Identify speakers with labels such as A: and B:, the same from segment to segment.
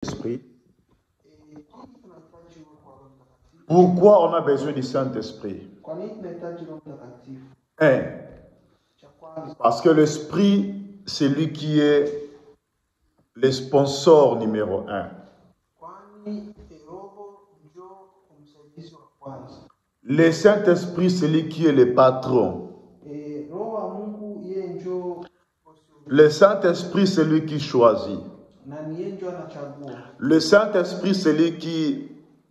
A: Saint-Esprit. Pourquoi on a besoin du Saint-Esprit? Parce que l'Esprit, c'est lui qui est le sponsor numéro 1. Le Saint-Esprit, c'est lui qui est le patron. Le Saint-Esprit, c'est lui qui choisit. Le Saint-Esprit, c'est lui qui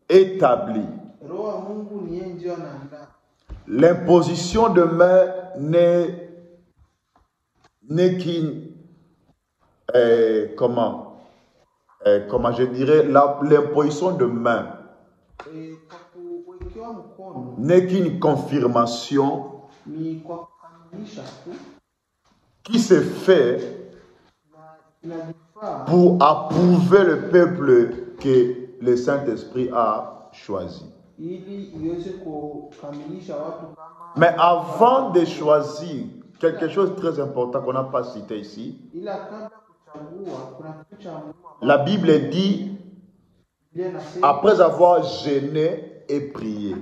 A: établit. L'imposition de main n'est qu'une, comment je dirais, l'imposition de main n'est qu'une confirmation qui se fait pour approuver le peuple que le Saint-Esprit a choisi. Mais avant de choisir, quelque chose de très important qu'on n'a pas cité ici, la Bible dit, après avoir jeûné et prié.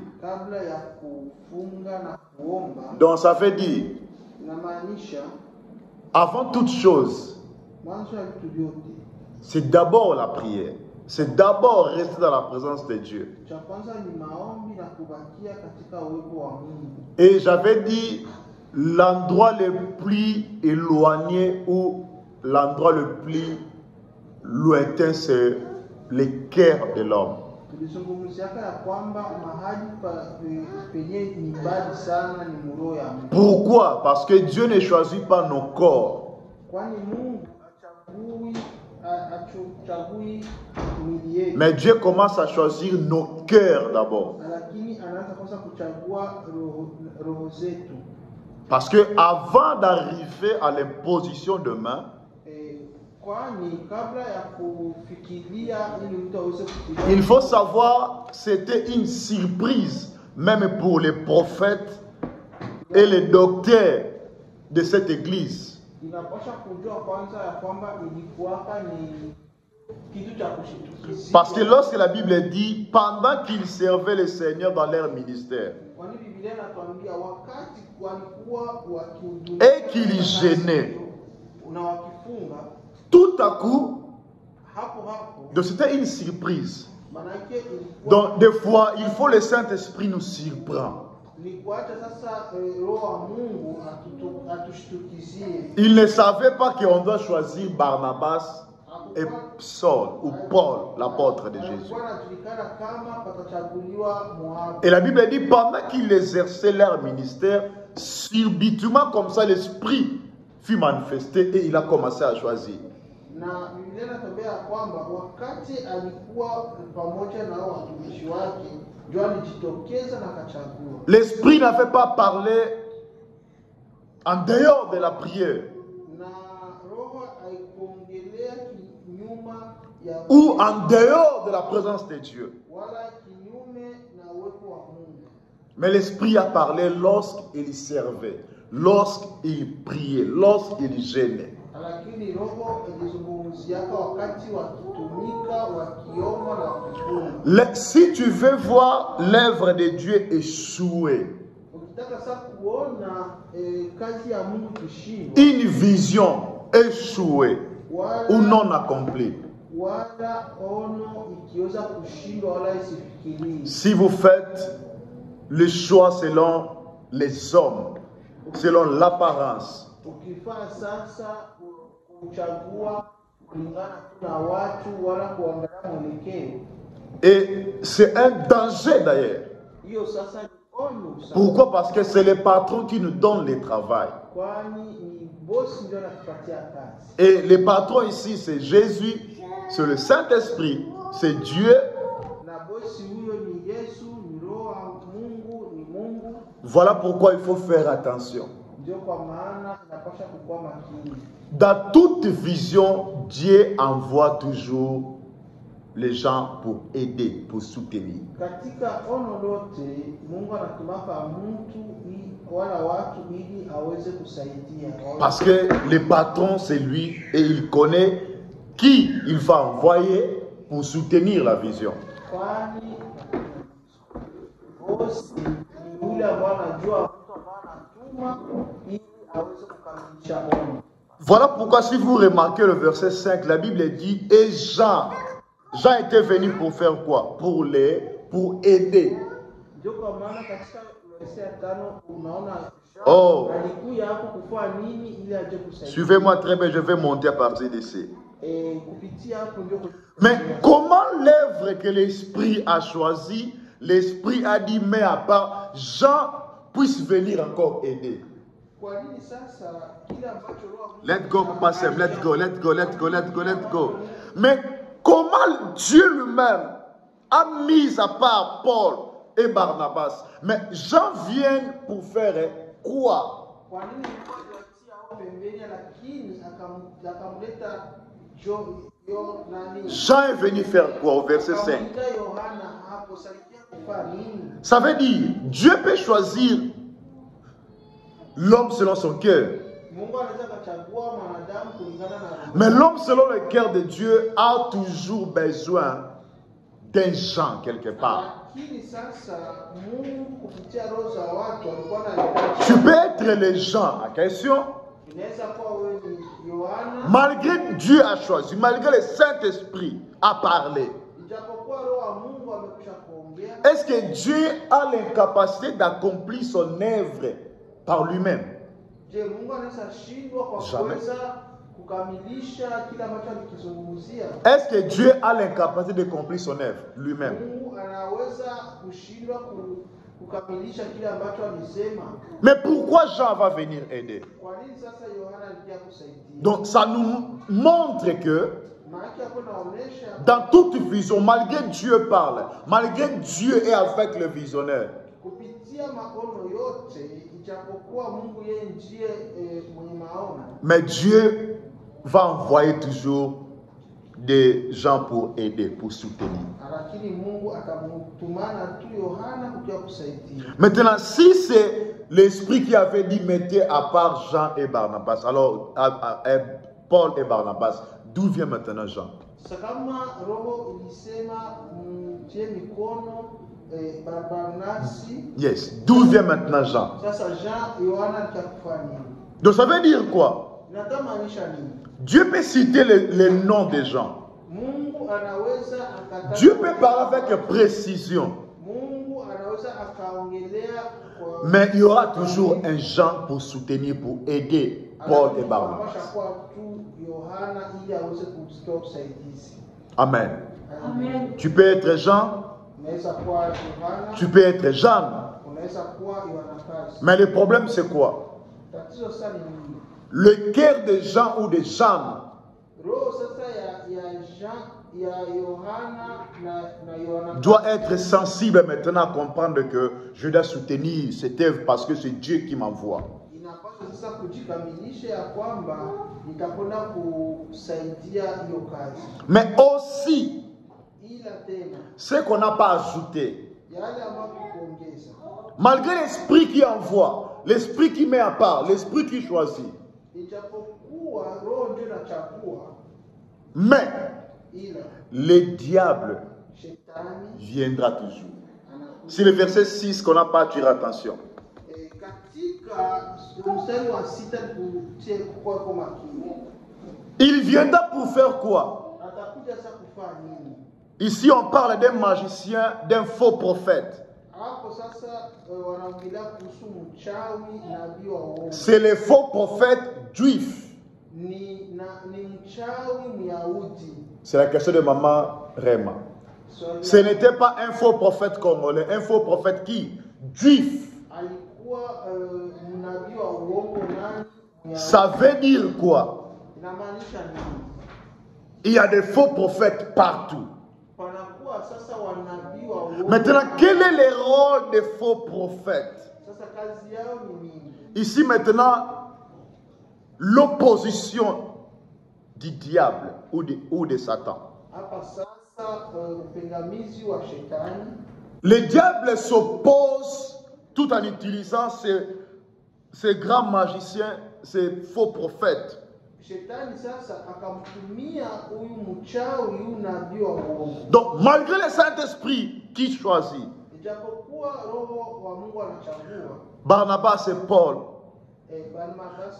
A: Donc ça veut dire, avant toute chose, c'est d'abord la prière. C'est d'abord rester dans la présence de Dieu. Et j'avais dit, l'endroit le plus éloigné ou l'endroit le plus lointain, c'est le cœur de l'homme. Pourquoi? Parce que Dieu ne choisit pas nos corps. Mais Dieu commence à choisir nos cœurs d'abord. Parce que avant d'arriver à l'imposition de main, il faut savoir, c'était une surprise, même pour les prophètes et les docteurs de cette église. Parce que lorsque la Bible dit, pendant qu'ils servaient le Seigneur dans leur ministère, et qu'ils gênaient, tout à coup, donc c'était une surprise. Donc des fois, il faut le Saint-Esprit nous surprendre. Il ne savait pas qu'on doit choisir Barnabas et Saul ou Paul, l'apôtre de Jésus. Et la Bible dit, pendant qu'ils exerçaient leur ministère, subitement comme ça, l'Esprit fut manifesté et il a commencé à choisir. L'Esprit n'avait pas parlé en dehors de la prière ou en dehors de la présence de Dieu. Mais l'Esprit a parlé lorsqu'il servait, lorsqu'il priait, lorsqu'il gênait. Si tu veux voir l'œuvre de Dieu échouer, une vision échouée ou non accomplie, si vous faites le choix selon les hommes, selon l'apparence, et c'est un danger d'ailleurs. Pourquoi? Parce que c'est le patron qui nous donne le travail. Et le patron ici, c'est Jésus, c'est le Saint-Esprit, c'est Dieu. Voilà pourquoi il faut faire attention. Dans toute vision, Dieu envoie toujours les gens pour aider, pour soutenir. Parce que le patron, c'est lui et il connaît qui il va envoyer pour soutenir la vision. Voilà pourquoi si vous remarquez le verset 5, la Bible dit, et Jean était venu pour faire quoi? Pour aider. Oh, suivez-moi très bien, je vais monter à partir d'ici. Mais comment l'œuvre que l'Esprit a choisie, l'Esprit a dit, mais à part, Jean puisse venir encore aider. Let's go, Pastor, let's go. Mais comment Dieu lui-même a mis à part Paul et Barnabas, mais Jean vient pour faire quoi? Jean est venu faire quoi au verset 5? Ça veut dire, Dieu peut choisir l'homme selon son cœur. Mais l'homme selon le cœur de Dieu a toujours besoin d'un Jean quelque part. Tu peux être le Jean à question. Malgré Dieu a choisi, malgré le Saint-Esprit a parlé. Est-ce que Dieu a l'incapacité d'accomplir son œuvre par lui-même? Jamais. Est-ce que Dieu a l'incapacité d'accomplir son œuvre lui-même? Mais pourquoi Jean va venir aider? Donc ça nous montre que dans toute vision, malgré Dieu parle, malgré Dieu est avec le visionnaire, mais Dieu va envoyer toujours des gens pour aider, pour soutenir. Maintenant, si c'est l'Esprit qui avait dit mettez à part Jean et Barnabas, alors Paul et Barnabas, d'où vient maintenant Jean? Yes, d'où vient maintenant Jean? Donc ça veut dire quoi? Dieu peut citer les noms des gens. Dieu peut parler avec précision. Mais il y aura toujours un Jean pour soutenir, pour aider Paul et Barnabas. Amen. Amen. Tu peux être Jean. Tu peux être Jeanne. Mais le problème c'est quoi? Le cœur de Jean ou de Jeanne doit être sensible maintenant à comprendre que je dois soutenir cette œuvre parce que c'est Dieu qui m'envoie. Mais aussi, ce qu'on n'a pas ajouté, malgré l'esprit qui envoie, l'esprit qui met à part, l'esprit qui choisit, mais le diable viendra toujours. C'est le verset 6 qu'on n'a pas attiré attention. Il viendra pour faire quoi? Ici on parle d'un magicien, d'un faux prophète. C'est les faux prophètes juifs. C'est la question de maman Rema. Ce n'était pas un faux prophète congolais, un faux prophète qui? Juif. Ça veut dire quoi? Il y a des faux prophètes partout. Maintenant, quel est le rôle des faux prophètes? Ici maintenant, l'opposition du diable ou de Satan. Le diable s'oppose tout en utilisant ces grands magiciens, ces faux prophètes. Donc, malgré le Saint-Esprit qui choisit, Barnabas et Paul,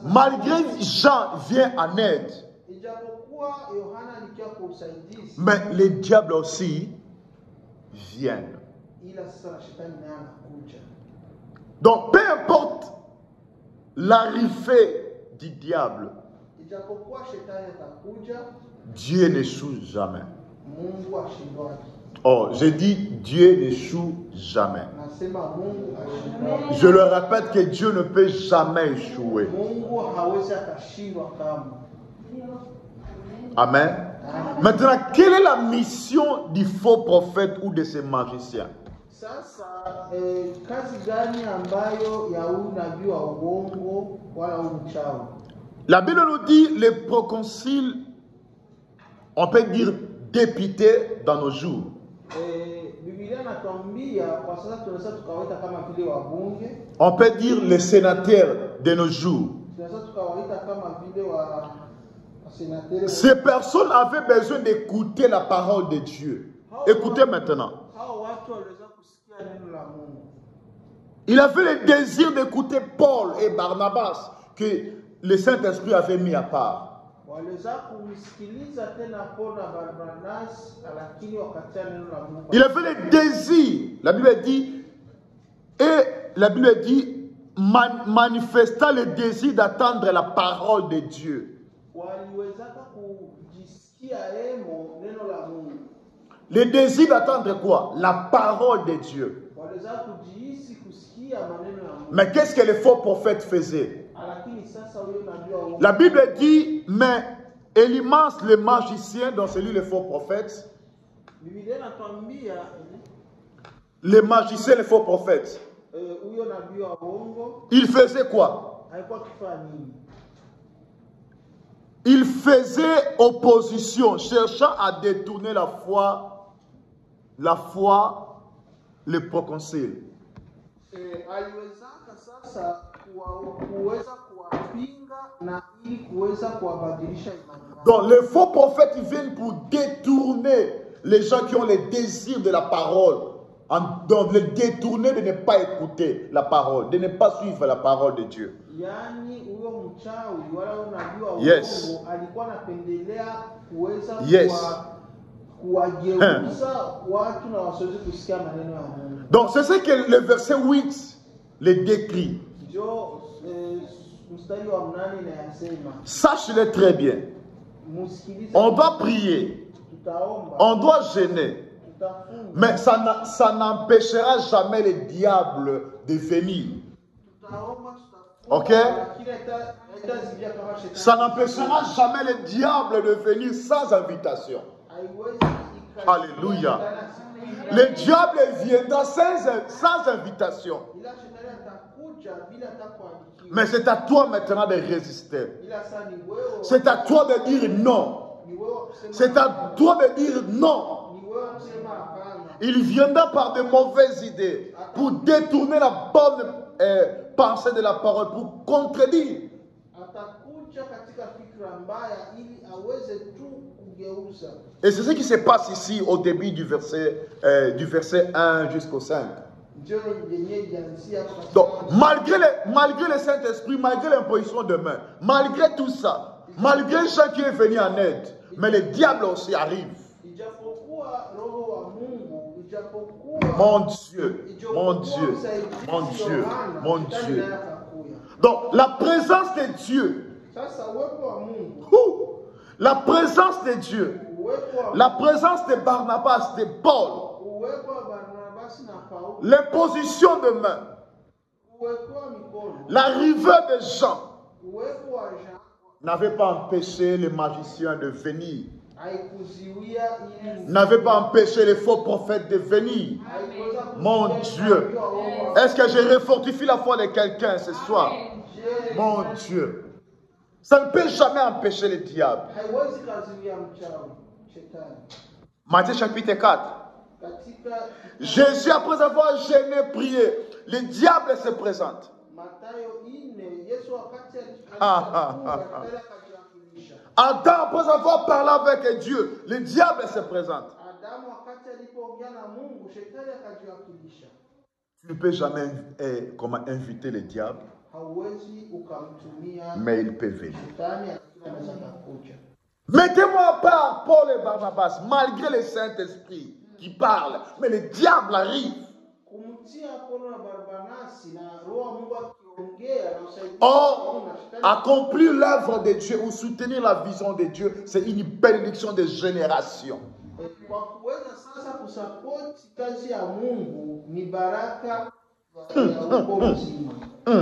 A: malgré Jean vient en aide, mais les diables aussi viennent. Donc, peu importe l'arrivée du diable, Dieu n'échoue jamais. Oh, j'ai dit Dieu n'échoue jamais. Je le répète que Dieu ne peut jamais échouer. Amen. Maintenant, quelle est la mission du faux prophète ou de ces magiciens? La Bible nous dit les proconsuls, on peut dire députés dans nos jours. On peut dire les sénateurs de nos jours. Ces personnes avaient besoin d'écouter la parole de Dieu. Écoutez maintenant. Il avait le désir d'écouter Paul et Barnabas que le Saint-Esprit avait mis à part. Il avait le désir, la Bible dit, manifesta le désir d'attendre la parole de Dieu. Le désir d'attendre quoi? La parole de Dieu. Mais qu'est-ce que les faux prophètes faisaient? La Bible dit, mais Elimas le magicien, dans celui les faux prophètes, les magiciens, les faux prophètes, il faisait quoi? Il faisait opposition, cherchant à détourner la foi, les proconsuls. Donc les faux prophètes ils viennent pour détourner les gens qui ont le désir de la parole, donc les détourner de ne pas écouter la parole, de ne pas suivre la parole de Dieu. Yes. Yes. Donc c'est ce que le verset 8 le décrit. Sache-le très bien. On doit prier. On doit gêner. Mais ça n'empêchera jamais le diable de venir. Ok? Ça n'empêchera jamais le diable de venir sans invitation. Alléluia. Le diable viendra sans invitation. Mais c'est à toi maintenant de résister. C'est à toi de dire non. C'est à toi de dire non. Il viendra par de mauvaises idées pour détourner la bonne pensée de la parole, pour contredire. Et c'est ce qui se passe ici au début du verset 1 jusqu'au 5. Donc, malgré le Saint-Esprit, malgré l'imposition de main, malgré tout ça, malgré Jean qui est venu en aide, mais le diable aussi arrive. Mon Dieu, mon Dieu, mon Dieu, mon Dieu. Donc, la présence de Dieu, la présence de Dieu, la présence de Barnabas, de Paul, l'imposition de main, l'arrivée de Jean n'avait pas empêché les magiciens de venir, n'avait pas empêché les faux prophètes de venir. Mon Dieu, est-ce que je refortifie la foi de quelqu'un ce soir? Mon Dieu, ça ne peut jamais empêcher le diable. Matthieu chapitre 4. Jésus, après avoir gêné, prié, le diable se présente. Adam, après avoir parlé avec Dieu, le diable se présente. Tu ne peux jamais comment inviter le diable, mais il peut venir. Mettez-moi à part Paul et Barnabas, malgré le Saint-Esprit qui parle, mais le diable arrive. Or, accomplir l'œuvre de Dieu ou soutenir la vision de Dieu, c'est une bénédiction de génération.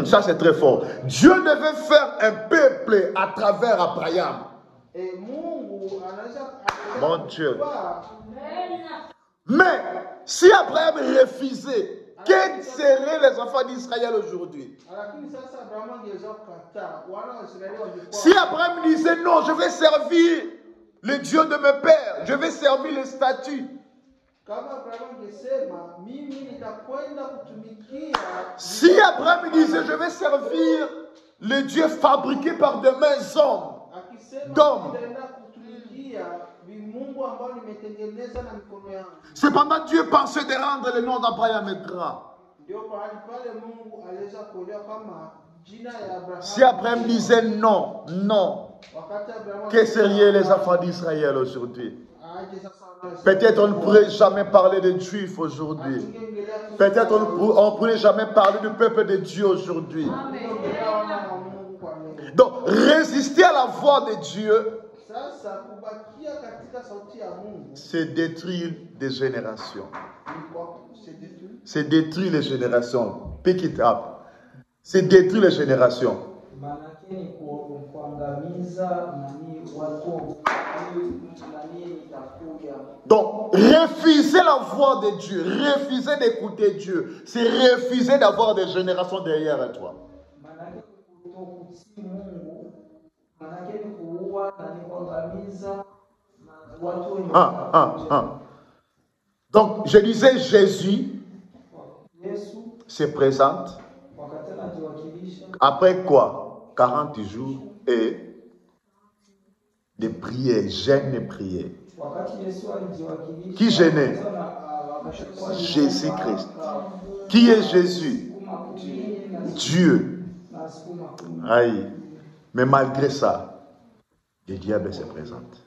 A: Ça c'est très fort. Dieu devait faire un peuple à travers Abraham. Mon Dieu. Mais si Abraham refusait, quels seraient les enfants d'Israël aujourd'hui? Si Abraham disait non, je vais servir le Dieu de mes pères, je vais servir les statues. Si Abraham disait je vais servir le Dieu fabriqué par des mains d'hommes, cependant Dieu pensait de rendre le nom d'Abraham grand. Si Abraham disait non, non, que seraient les enfants d'Israël aujourd'hui? Peut-être on ne pourrait jamais parler de Juifs aujourd'hui. Peut-être on ne pourrait jamais parler du peuple de Dieu aujourd'hui. Donc, résister à la voix de Dieu, c'est détruire des générations. C'est détruire les générations. Pick it up. C'est détruire les générations. Donc, refuser la voix de Dieu, refuser d'écouter Dieu, c'est refuser d'avoir des générations derrière toi. Donc, je disais, Jésus se présente. Après quoi? 40 jours et des prières, jeûne et prières. Qui gênait? Jésus-Christ. Qui est Jésus? Dieu. Aïe. Mais malgré ça, le diable se présente.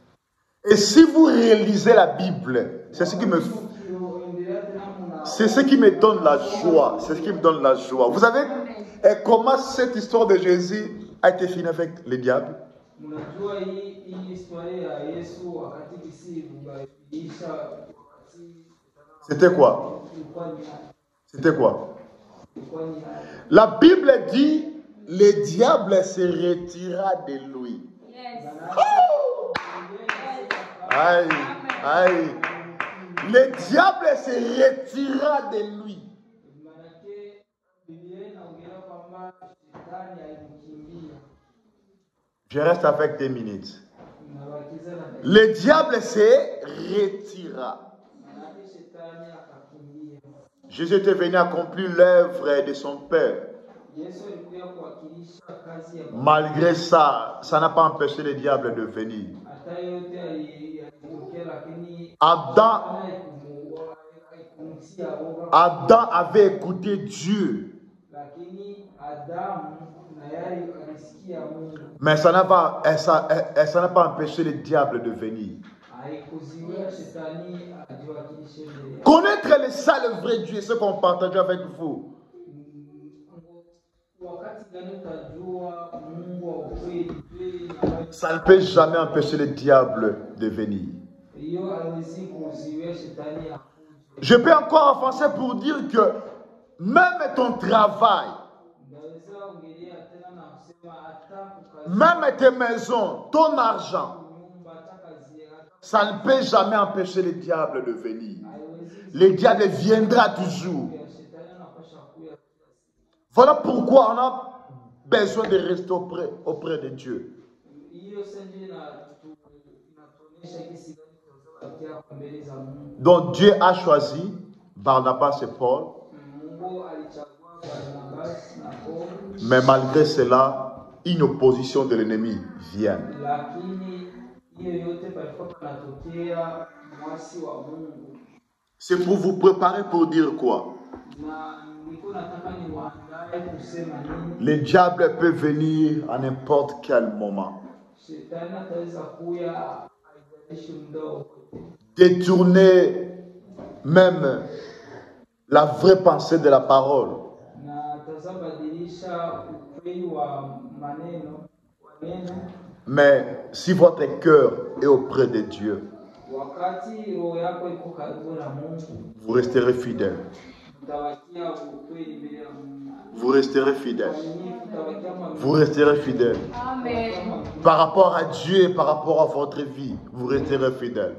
A: Et si vous réalisez la Bible, c'est ce qui me donne la joie. C'est ce qui me donne la joie. Vous savez comment cette histoire de Jésus a été finie avec le diable? C'était quoi? C'était quoi? La Bible dit, le diable se retira de lui. Oh! Aïe, aïe. Le diable se retira de lui. Je reste avec 2 minutes. Le diable se retira. Jésus était venu accomplir l'œuvre de son Père. Malgré ça, ça n'a pas empêché le diable de venir. Adam avait écouté Dieu. Mais ça n'a pas empêché le diable de venir. Connaître le seul et vrai Dieu, ce qu'on partage avec vous. Ça ne peut jamais empêcher le diable de venir. Je peux encore avancer pour dire que même ton travail, même tes maisons, ton argent, ça ne peut jamais empêcher le diable de venir. Le diable viendra toujours. Voilà pourquoi on a besoin de rester auprès de Dieu. Donc Dieu a choisi Barnabas et Paul. Mais malgré cela, une opposition de l'ennemi vienne. C'est pour vous préparer pour dire quoi? Le diable peut venir à n'importe quel moment. Détourner même la vraie pensée de la parole. Mais si votre cœur est auprès de Dieu, vous resterez fidèle. Vous resterez fidèle. Vous resterez fidèle. Par rapport à Dieu et par rapport à votre vie, vous resterez fidèle.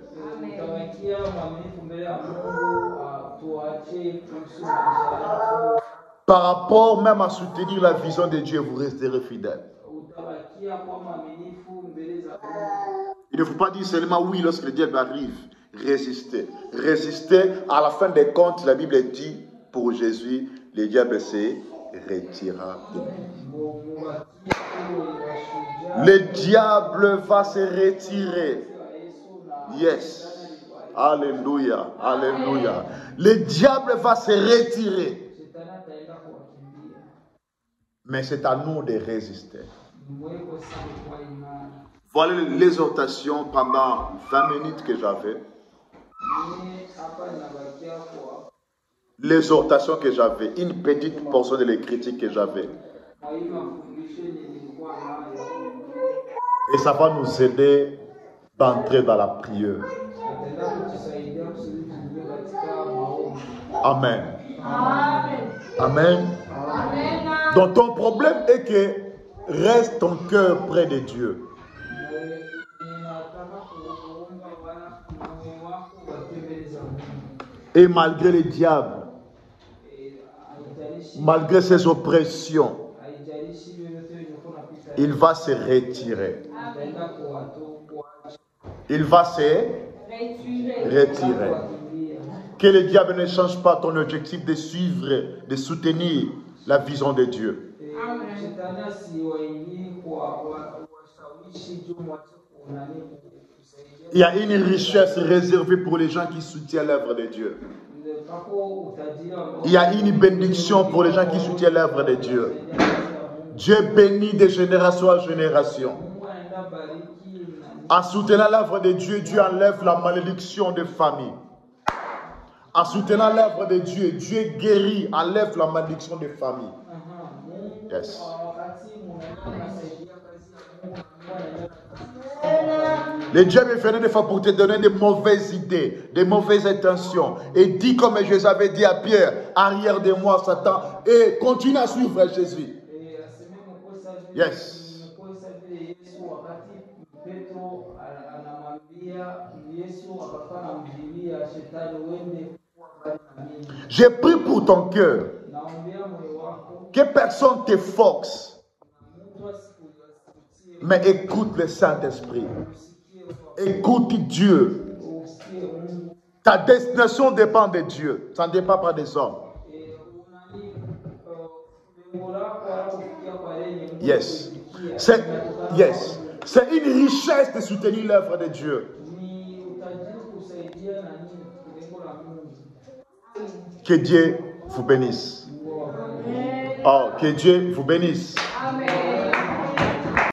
A: Par rapport même à soutenir la vision de Dieu, vous resterez fidèle. Il ne faut pas dire seulement oui lorsque le diable arrive. Résister. Résister, à la fin des comptes, la Bible dit, pour Jésus, le diable se retira. Le diable va se retirer. Yes. Alléluia. Alléluia. Le diable va se retirer. Mais c'est à nous de résister. Voilà l'exhortation pendant 20 minutes que j'avais. L'exhortation que j'avais, une petite portion de l'écriture que j'avais. Et ça va nous aider d'entrer dans la prière. Amen. Amen. Donc ton problème est que reste ton cœur près de Dieu. Et malgré les diables, malgré ses oppressions, il va se retirer. Il va se retirer. Que le diable ne change pas ton objectif de suivre, de soutenir la vision de Dieu. Il y a une richesse réservée pour les gens qui soutiennent l'œuvre de Dieu. Il y a une bénédiction pour les gens qui soutiennent l'œuvre de Dieu. Dieu bénit de génération à génération. En soutenant l'œuvre de Dieu, Dieu enlève la malédiction des familles. En soutenant l'œuvre de Dieu, Dieu guérit, enlève la malédiction des familles. Yes. Le diable est venu des fois pour te donner de mauvaises idées, de mauvaises intentions. Et dis comme Jésus avait dit à Pierre, arrière de moi Satan, et continue à suivre Jésus. Yes. J'ai pris pour ton cœur que personne te force, mais écoute le Saint-Esprit. Écoute Dieu. Ta destination dépend de Dieu. Ça ne dépend pas des hommes. Yes. C'est une richesse de soutenir l'œuvre de Dieu. Que Dieu vous bénisse. Oh, que Dieu vous bénisse. Amen.